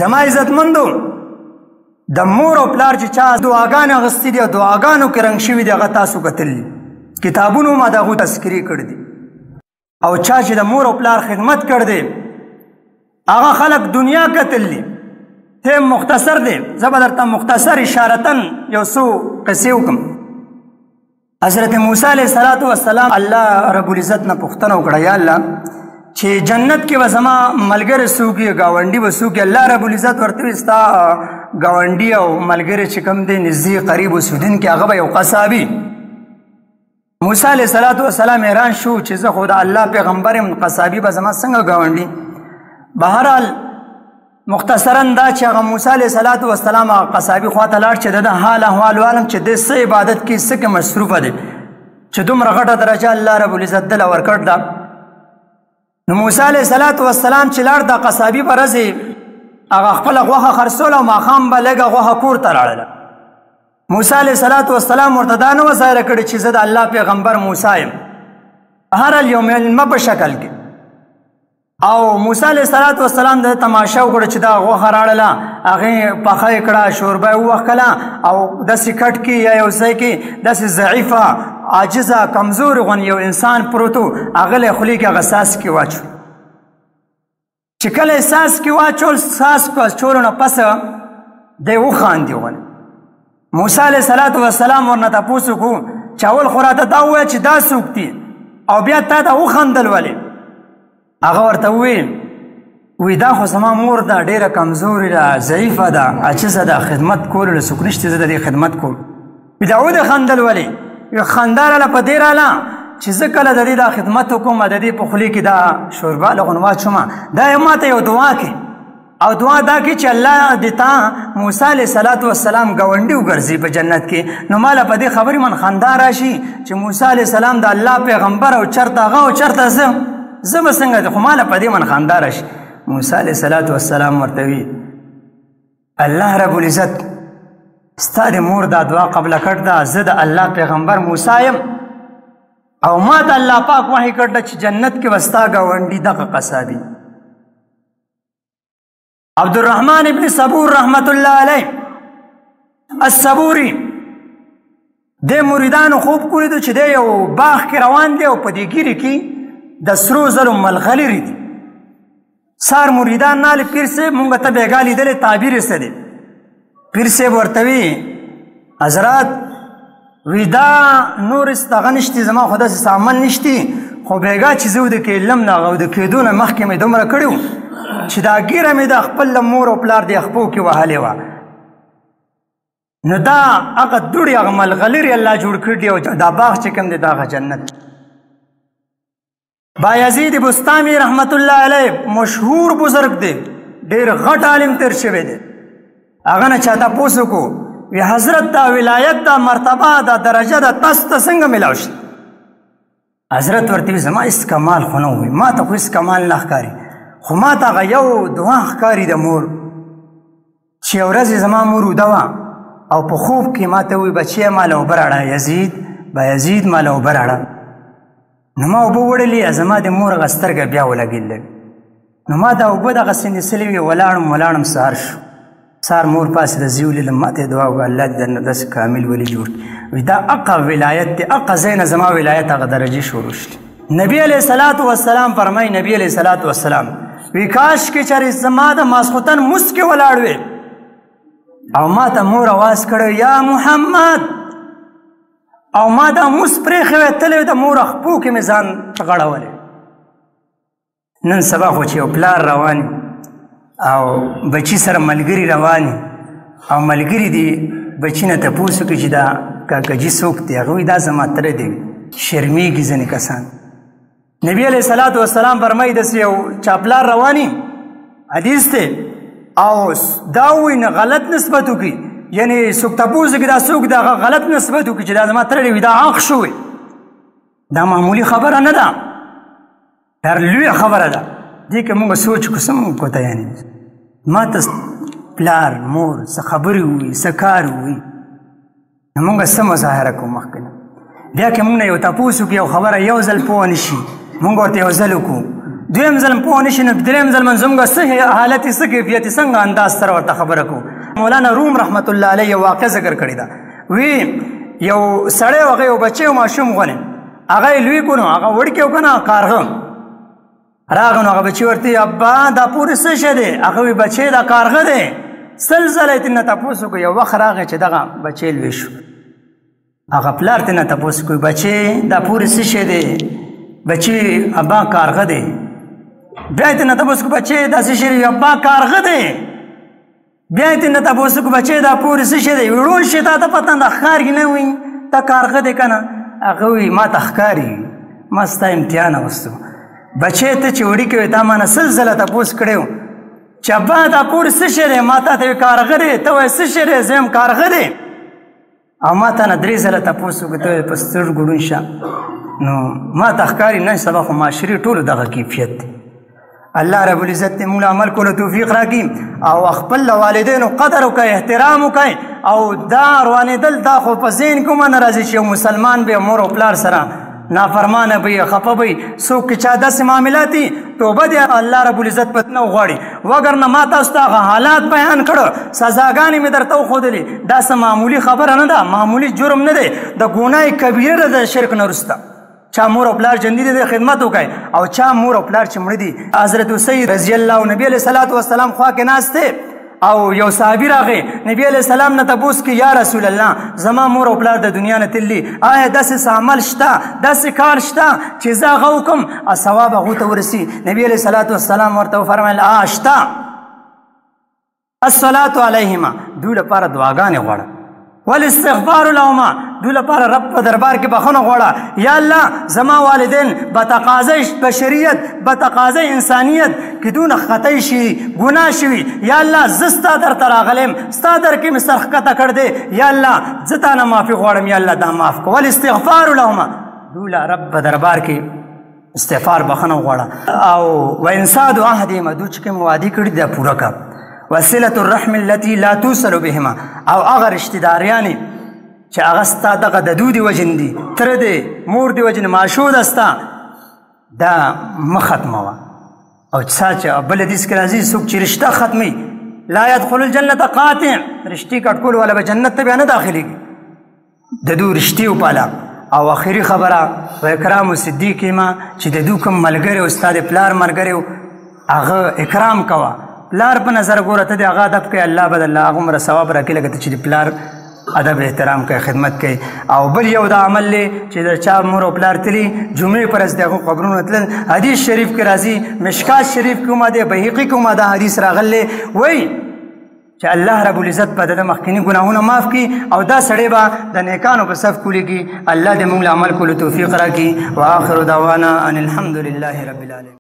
زما عزتمندو د مور او پلار چې چا دعاګانې اخیستې دي او دعاګانو کې رنګ شوي دي هغه تاسو کتلي کتابونو ما د هغو تذکرې کړي دي او چا چې د مور او پلار خدمت کړی دی هغه خلک دنیا کتلي ته مختصر دی زه به درته مختصر اشارتن یو څو قصې وکړم حضرت موسی علیه السلام الله رب العزت نه پوښتنه وکړه یا الله چې جنت کې به زما ملګری څوک یې ګاونډي به څوک یې الله رب العزت ورته وایي ستا ګاونډي او ملګری چې کوم دی نږدې قریب اوسېدونکي هغه به یو قصابي موسی علیه السلام حیران شو چې زه خو د الله پیغمبر یم قصابي به زما څنګه ګاونډي بهرحال مختصرا دا چې هغه موسی علیه السلام هغه قصابي خواته لاړ چې د ده حال احوال والم چې دی څه عبادت کې څه کې مصروفه دی چې دومره غټه درجه الله رب العزت دله ورکړ ده نو موسی علیه السلام چې لاړ د قصابي په ورځې هغه خپله غوښه خرڅوله او ماښام به لږه غوښه کور ته راړله موسی علیه السلام ورته دا نه وه ظاهره کړې چې زه د الله پیغمبر موسی یم بهرحال یو مېلمه په شکل کې او موسی علیه السلام د تماشه وکړه چې دا غوښه راړله هغې پخه یې کړه شوربه یې ووښکله او داسې کټ کې یا یو ځای کې داسې ضعیفه عاجزه کمزورې غوندې یو انسان پروت و هغه له خولې کې هغه څاڅکي واچول چې کله یې څاڅکي واچول څاڅکو اچولو نه پسه دی وخاندي غوندې موسی علیه السلام ورنه تپوس وکړو چې اول خو راته دا ووایه چې دا څوک دي او بیا تا ته وخندل ولې هغه ورته وی دا خو زما مور ده ډېره کمزورې ده ضعیفه ده عاجزه ده خدمت کولو له څوک نشته زه د دې خدمت کوم وی دا ودې خندل ولې وی خندا راله په دې راله چې زه کله د دې دا خدمت وکړم د دې په خولې کې دا شوربه لغون واچوم دا یې ماته یو دعا کې او دعا دا کې چې الله دې تا موسی علیه السلام ګاونډي وګرځي په جنت کې نو ماله په دې خبرې من خندا راشي چې موسی علیه السلام د الله پیغمبر او چرته هغه او چرته زه به څنګه خو ماله په دې من خندا راشي موسی علیه السلام ورته وي الله رب العزت ستا د مور دا دعا قبله کړ ده زه د الله پیغمبر موسی یم او ما ته الله پاک وحی کړ ده چې جنت کې به ستا ګاونډي دغه قصابي عبدالرحمن ابن صبور رحمت الله علیه الصبوري د مریدانو خوب کولیدو چې دی یو باغ کې روان دی او په دې ګیرې کې د سرو زرو ملغلرې دي سار مریدان نالې پیر صاحب مونږ ته بېګا لیدلې تعبیر یې څه دی پیر صاحب ورته وي حضرات وی دا نور دغه نشتي زما خو داسې سامان نشتي خو بېګا چې زه وده کېدلم نه هغه وده کېدو نه مخکې مې دومره کړي وو چې دا ګیره مې د خپل مور او پلار د خپو کې وهلې وه نو دا هغه دوړې هغه ملغلرې الله جوړ کړي او دا باغ چې کوم دی دا هغه جنت بایزید بستامی رحمت الله علیه مشهور بزرگ دی ډېر غټ عالم تیر شوی دی هغه نه چا تپوس وکړو وی حضرت دا ولایت دا مرتبه دا درجه دا تاسو ته څنګه میلاو شي حضرت ورته وی زما هېڅ کمال خو نه وي ما ته خو هېڅ کمال نه ښکاري خو ما ته هغه یو دعا ښکاري د مور چې یو ورځ زما مور وده وه او په خوب کې ما ته ووایي بچیه ما له اوبه راړه بایزید ما له اوبه راړه نو ما اوبه وړلې زما د مور هغه سترګه بیا ولګېدله نو ما دا اوبه دغسې نیسلې وې ولاړم سهار شو سهار مور پاسې رضي ولیدم ما ته یې دعا وکړه الله دې درنه داسې کامل ولي جوړ وي دا هغه ولایت دی هغه ځای نه زما ولایت هغه درجې شروع شلې نبي علیه السلام فرمایي نبي علیه السلام وی کاش کې چېرې زما د ماسخوتن مونځ کې ولاړ وې او ما ته مور اواز کړی یا محمد او ما دا مونځ پرېښی وی تللی د مور خپو کې مې ځان غړولی نن سبا خو چې یو پلار روان او بچي سره ملګري روان او ملګري دي بچي نه تپوس وکړي چې دا کاکجي څوک دی هغه وایي دا زما تره دی شرمېږي ځینې کسان نبی علیه السلام فرمایي داسې یو چاپلار رواني حدیث دی او دا وایي نه غلط نسبت وکړي یعنی څوک تپوس وکړي دا څوک دی هغه غلط نسبت وکړي چې دا زما تره دی وي دا عاق شوی دا معمولي خبره نه ده ډېر لویه خبره ده دې کې موږ سوچ کو څه موږ کوته یعنې ما ته پلار مور څه خبرې ووایي څه کار ووایي نو موږ څه مظاهره کوو مخکې نه بیا که موږ نه یو تپوس وکړي یو خبره یو ځل پوه نه شي موږ ورته یو ځل وکړو دویم ځل پوه نه شي نو دریم ځل زموږ څه حالت یې څه کیفیت یې څنګه انداز سره ورته خبره کوو. مولانا روم رحمت الله علیه یو واقع ذکر کړې ده. وی یو سړی و هغه یو بچی او ماشوم غونې هغه یې لوی کړو نو هغه وړکې و که نه کارغه راغی نو هغه بچي ورته ابا دا پورې څه شی دی؟ هغه وی بچی دا کارغه دی. سل ځله یې ترېنه تپوس وکړو. یو وخت راغی چې دغه بچی لوی شو. هغه پلار ترېنه تپوس کوي بچی دا پورې څه شی دی؟ بچی ابا کارغه دی. بیا یې ترېنه تپوس کوي بچی دا څه شی دی؟ ابا کارغه دی. بیا یې ترېنه تپوس کوي بچی دا پورې څه شی دی؟ ړوند شي تا ته پته نه ښکار کې نه وي دا کارغه دی که نه؟ هغه وایي ما ته ښکاري ما ستا امتحان اخیستو. بچی ته چې وړي کوي تا مانه سل ځله تپوس کړی و چې ابا دا پورې څه شی دی؟ ما تا ته وایي کارغه دی. ته وایې څه شی دی؟ زه یم کارغه دی. او ما تا نه درې ځله تپوس وکړو ته وایې په سترګو ړوند شه. نو ما ته ښکاري نن سبا خو معاشرې ټولو دغه کیفیت دی. الله رب العزت دې موږ عمل کولو توفیق راکړي او خپل له والدینو قدر وکړئ احترام وکړئ. او دا روانېدل دا خو په ذهن کې هم نه راځي چې یو مسلمان به مور او پلار سره نافرمانه به یې خفه به یې څوک چې چا داسې معاملات دي توبه دې الله رب العزت په نه وغواړي. وګرنه ما تاسو ته هغه حالات بیان کړه سزاګانې مې درته وښودلې. دا څه معمولي خبره نه ده معمولي جرم نه دی د ګناه کبیره ده د شرک نه وروسته. چا مور او پلار ژوندي دي د خدمت وکړئ او چا مور او پلار چې مړه دي. حضرت سید رضی الله نبی علیه صلات وسلام خوا کې ناست دی او یو صحابي راغی نبی علیه السلام نه تپوس کې یا رسول الله زما مور او پلار د دنیا نه تللي آیا داسې څه عمل شته داسې کار شته چې زه هغه وکړم ثواب هغو ته ورسي؟ نبی علیه صلات وسلام ورته وفرمیل شته. الصلاة علیهما دوی لپاره دعاګانې غواړه والاستغفار لهما دوی لپاره رب په دربار کې بخښنه غواړه. یا الله زما والدین بتقاضی بشریت بتقاضی انسانیت کې دونه خطی شي ګناه شوي. یا الله زه ستا درته راغلی یم ستا در کې مې سر ښکته کړ دی. یا الله زه تا نه معافي غواړم. یا الله دا معاف کړه. والاستغفار لهما دوی له رب په دربار کې استغفار بخښنه غواړه. او وانساد عهدهما دوی چې کوم وعدې کړي دا پوره کړه. وصلة الرحم التي لا توصل بهما او هغه رشتهداریانې چې هغه ستا دغه د دو دې وجن دي تره دې مور دې وجن ماشو ده ستا دا مه ختموه. او چې بل حدیث کې راځي څوک چې رشته ختموي لا يدخل الجنة قاطع رشتې کټکول والا به جنت ته بیا نه داخلېږي. د دو رشتې وپاله. او آخري خبره و اکرام صدیق ما چې د دو کوم ملګری او ستا د پلار ملګری و هغه اکرام کوه. پلار په نظر ګوره ته د هغه ادب کوي الله به د الله هغومره ثواب راکړي لکه ته چې د پلار ادب احترام کوي خدمت کوي. او بل یو دا عمل دی چې د چا مور او پلار تلي جمعې پر ورځ د هغو قبرونو تلل حدیث شریف کې راځي مشکات شریف کې هم دی بهقي کې هم دا حدیث راغلی وایي چې الله رب العزت به د مخکیني ګناهونه معاف کړي او دا سړی به د نیکانو په صف کولیږي. الله دې موږ له عمل کولو توفیق راکړي. واخر دعوانا ان الحمد لله رب العالمین.